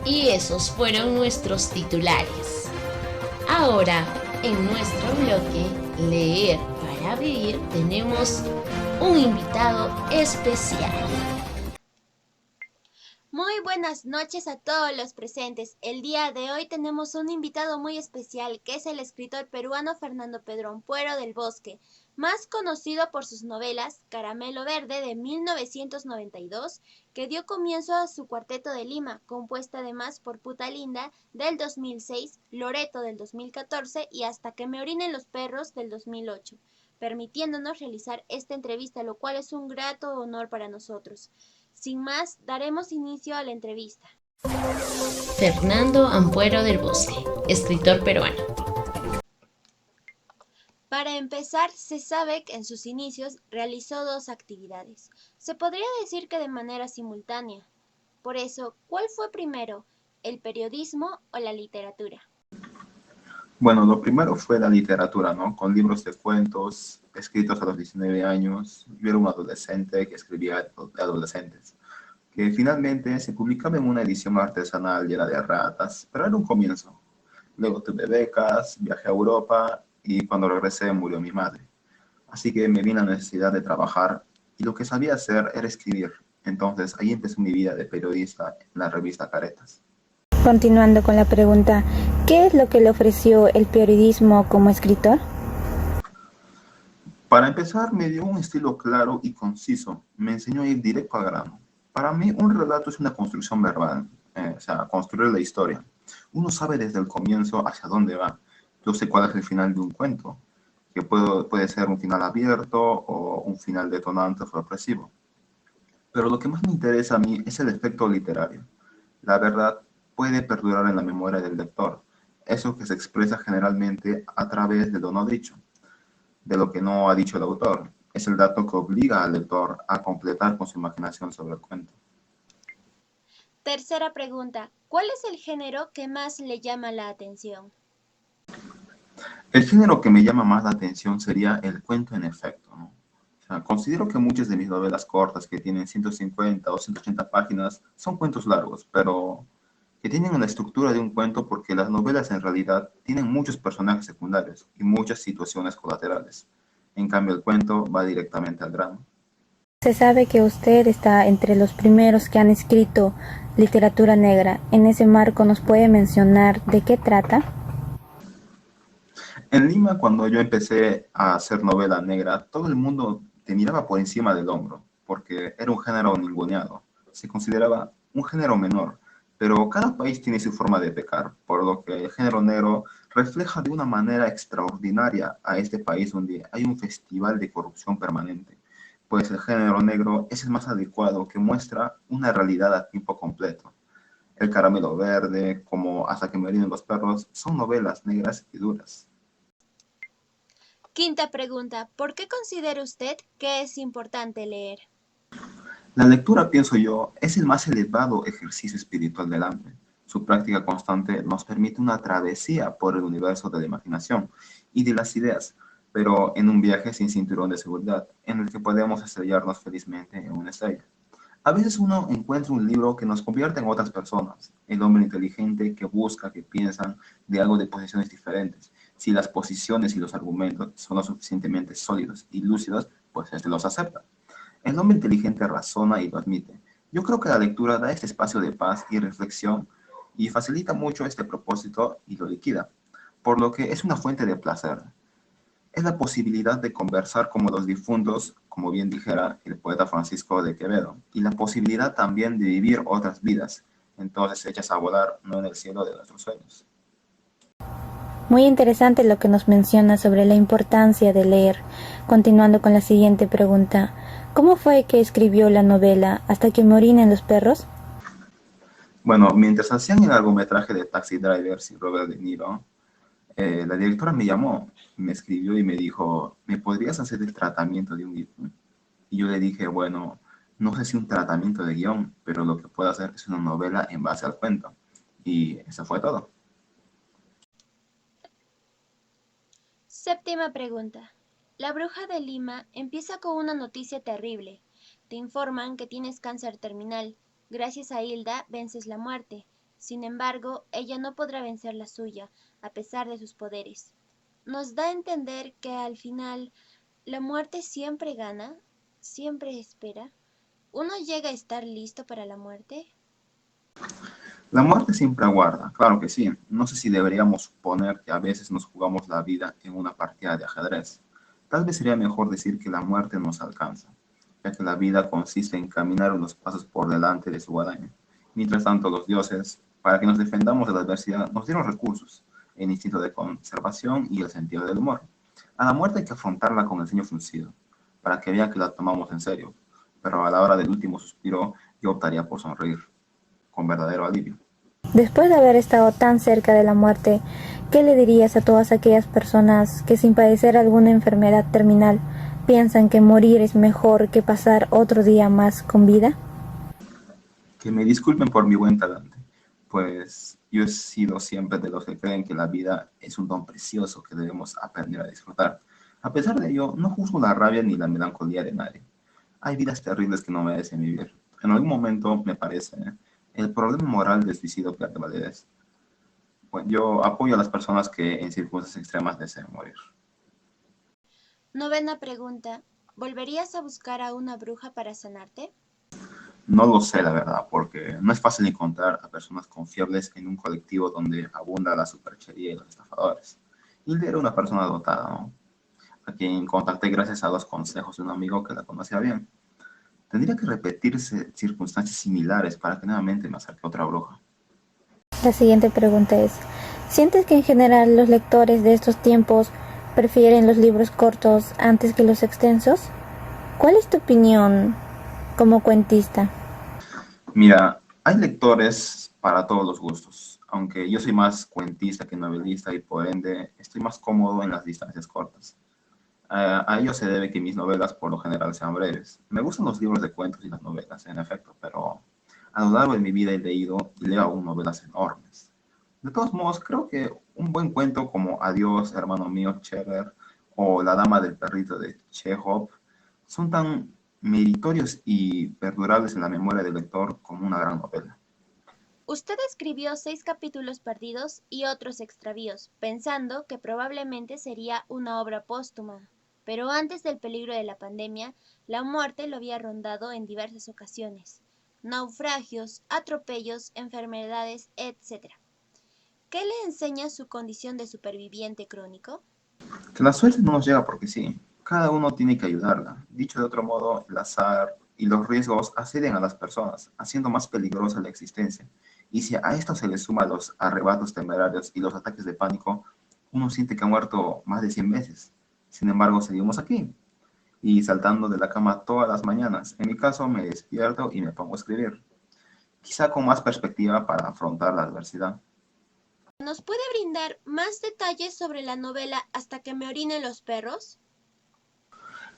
Y esos fueron nuestros titulares. Ahora, en nuestro bloque Leer para Vivir, tenemos un invitado especial. Muy buenas noches a todos los presentes. El día de hoy tenemos un invitado muy especial, que es el escritor peruano Fernando Pedro Ampuero del Bosque, más conocido por sus novelas Caramelo Verde de 1992, que dio comienzo a su Cuarteto de Lima, compuesta además por Puta Linda del 2006, Loreto del 2014 y Hasta que me orinen los perros del 2008, permitiéndonos realizar esta entrevista, lo cual es un grato honor para nosotros. Sin más, daremos inicio a la entrevista. Fernando Ampuero del Bosque, escritor peruano. Para empezar, se sabe que en sus inicios realizó dos actividades. Se podría decir que de manera simultánea. Por eso, ¿cuál fue primero, el periodismo o la literatura? Bueno, lo primero fue la literatura, ¿no? Con libros de cuentos escritos a los 19 años. Yo era un adolescente que escribía de adolescentes, que finalmente se publicaba en una edición artesanal llena de ratas, pero era un comienzo. Luego tuve becas, viajé a Europa y cuando regresé murió mi madre. Así que me vi la necesidad de trabajar y lo que sabía hacer era escribir. Entonces ahí empezó mi vida de periodista en la revista Caretas. Continuando con la pregunta, ¿qué es lo que le ofreció el periodismo como escritor? Para empezar, me dio un estilo claro y conciso. Me enseñó a ir directo al grano. Para mí, un relato es una construcción verbal, o sea, construir la historia. Uno sabe desde el comienzo hacia dónde va. Yo sé cuál es el final de un cuento, que puede ser un final abierto o un final detonante o sorpresivo. Pero lo que más me interesa a mí es el efecto literario. La verdad puede perdurar en la memoria del lector, eso que se expresa generalmente a través de lo no dicho, de lo que no ha dicho el autor. Es el dato que obliga al lector a completar con su imaginación sobre el cuento. Tercera pregunta, ¿cuál es el género que más le llama la atención? El género que me llama más la atención sería el cuento en efecto, ¿no? O sea, considero que muchas de mis novelas cortas que tienen 150 o 180 páginas son cuentos largos, pero que tienen la estructura de un cuento porque las novelas en realidad tienen muchos personajes secundarios y muchas situaciones colaterales. En cambio, el cuento va directamente al grano. Se sabe que usted está entre los primeros que han escrito literatura negra. En ese marco, ¿nos puede mencionar de qué trata? En Lima, cuando yo empecé a hacer novela negra, todo el mundo te miraba por encima del hombro, porque era un género ninguneado. Se consideraba un género menor, pero cada país tiene su forma de pecar, por lo que el género negro refleja de una manera extraordinaria a este país donde hay un festival de corrupción permanente. Pues el género negro es el más adecuado que muestra una realidad a tiempo completo. El caramelo verde, como Hasta que me orinen los perros, son novelas negras y duras. Quinta pregunta, ¿por qué considera usted que es importante leer? La lectura, pienso yo, es el más elevado ejercicio espiritual del hombre. Su práctica constante nos permite una travesía por el universo de la imaginación y de las ideas, pero en un viaje sin cinturón de seguridad, en el que podemos estrellarnos felizmente en una estrella. A veces uno encuentra un libro que nos convierte en otras personas, el hombre inteligente que busca, que piensan de algo de posiciones diferentes. Si las posiciones y los argumentos son lo suficientemente sólidos y lúcidos, pues este los acepta. El hombre inteligente razona y lo admite. Yo creo que la lectura da este espacio de paz y reflexión y facilita mucho este propósito y lo liquida, por lo que es una fuente de placer. Es la posibilidad de conversar como los difuntos, como bien dijera el poeta Francisco de Quevedo, y la posibilidad también de vivir otras vidas, entonces hechas a volar, no en el cielo de nuestros sueños. Muy interesante lo que nos menciona sobre la importancia de leer. Continuando con la siguiente pregunta, ¿cómo fue que escribió la novela Hasta que me orinen los perros? Bueno, mientras hacían el largometraje de Taxi Driver sin Robert De Niro, la directora me llamó, me escribió y me dijo, ¿me podrías hacer el tratamiento de un guión? Y yo le dije, bueno, no sé si un tratamiento de guión, pero lo que puedo hacer es una novela en base al cuento. Y eso fue todo. Séptima pregunta. La bruja de Lima empieza con una noticia terrible. Te informan que tienes cáncer terminal. Gracias a Hilda vences la muerte. Sin embargo, ella no podrá vencer la suya, a pesar de sus poderes. Nos da a entender que al final la muerte siempre gana, siempre espera. ¿Uno llega a estar listo para la muerte? La muerte siempre aguarda, claro que sí. No sé si deberíamos suponer que a veces nos jugamos la vida en una partida de ajedrez. Tal vez sería mejor decir que la muerte nos alcanza, ya que la vida consiste en caminar unos pasos por delante de su guadaña. Mientras tanto, los dioses, para que nos defendamos de la adversidad, nos dieron recursos, el instinto de conservación y el sentido del humor. A la muerte hay que afrontarla con el ceño fruncido, para que vean que la tomamos en serio. Pero a la hora del último suspiro, yo optaría por sonreír, con verdadero alivio. Después de haber estado tan cerca de la muerte, ¿qué le dirías a todas aquellas personas que sin padecer alguna enfermedad terminal piensan que morir es mejor que pasar otro día más con vida? Que me disculpen por mi buen talante, pues yo he sido siempre de los que creen que la vida es un don precioso que debemos aprender a disfrutar. A pesar de ello, no juzgo la rabia ni la melancolía de nadie. Hay vidas terribles que no merecen vivir. En algún momento, me parece, el problema moral del suicidio pierde validez. Bueno, yo apoyo a las personas que en circunstancias extremas deseen morir. Novena pregunta. ¿Volverías a buscar a una bruja para sanarte? No lo sé, la verdad, porque no es fácil encontrar a personas confiables en un colectivo donde abunda la superchería y los estafadores. Hilde era una persona dotada, ¿no? A quien contacté gracias a los consejos de un amigo que la conocía bien. Tendría que repetirse circunstancias similares para que nuevamente me acerque a otra bruja. La siguiente pregunta es, ¿sientes que en general los lectores de estos tiempos prefieren los libros cortos antes que los extensos? ¿Cuál es tu opinión como cuentista? Mira, hay lectores para todos los gustos, aunque yo soy más cuentista que novelista y por ende estoy más cómodo en las distancias cortas. A ello se debe que mis novelas por lo general sean breves. Me gustan los libros de cuentos y las novelas, en efecto, pero a lo largo de mi vida he leído y leo aún novelas enormes. De todos modos, creo que un buen cuento como Adiós, hermano mío, Cheddar o La dama del perrito de Chekhov son tan meritorios y perdurables en la memoria del lector como una gran novela. Usted escribió 6 capítulos perdidos y otros extravíos, pensando que probablemente sería una obra póstuma. Pero antes del peligro de la pandemia, la muerte lo había rondado en diversas ocasiones. Naufragios, atropellos, enfermedades, etc. ¿Qué le enseña su condición de superviviente crónico? Que la suerte no nos llega porque sí. Cada uno tiene que ayudarla. Dicho de otro modo, el azar y los riesgos asedian a las personas, haciendo más peligrosa la existencia. Y si a esto se le suman los arrebatos temerarios y los ataques de pánico, uno siente que ha muerto más de 100 veces. Sin embargo, seguimos aquí y saltando de la cama todas las mañanas. En mi caso, me despierto y me pongo a escribir, quizá con más perspectiva para afrontar la adversidad. ¿Nos puede brindar más detalles sobre la novela Hasta que me orinen los perros?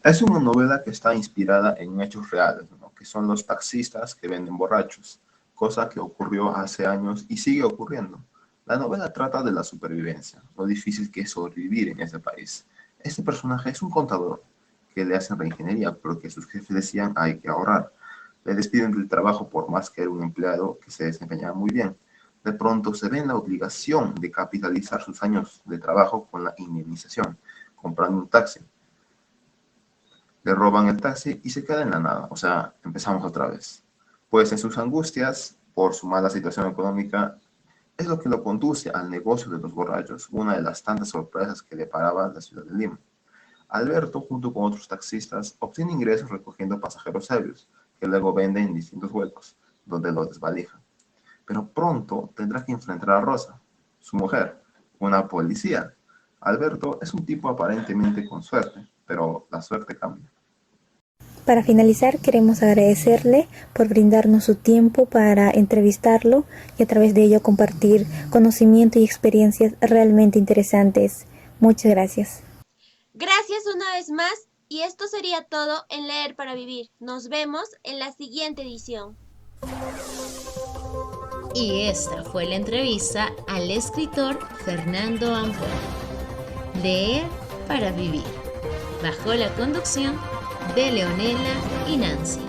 Es una novela que está inspirada en hechos reales, ¿no? Que son los taxistas que venden borrachos, cosa que ocurrió hace años y sigue ocurriendo. La novela trata de la supervivencia, lo difícil que es sobrevivir en ese país. Este personaje es un contador que le hacen reingeniería porque sus jefes decían hay que ahorrar. Le despiden del trabajo por más que era un empleado que se desempeñaba muy bien. De pronto se ve en la obligación de capitalizar sus años de trabajo con la indemnización, comprando un taxi. Le roban el taxi y se queda en la nada, o sea, empezamos otra vez. Pues en sus angustias, por su mala situación económica, es lo que lo conduce al negocio de los borrachos, una de las tantas sorpresas que le paraba la ciudad de Lima. Alberto, junto con otros taxistas, obtiene ingresos recogiendo pasajeros ebrios, que luego venden en distintos huecos, donde los desvalijan. Pero pronto tendrá que enfrentar a Rosa, su mujer, una policía. Alberto es un tipo aparentemente con suerte, pero la suerte cambia. Para finalizar, queremos agradecerle por brindarnos su tiempo para entrevistarlo y a través de ello compartir conocimiento y experiencias realmente interesantes. Muchas gracias. Gracias una vez más y esto sería todo en Leer para Vivir. Nos vemos en la siguiente edición. Y esta fue la entrevista al escritor Fernando Ampuero. Leer para Vivir, bajo la conducción de Leonela y Nancy.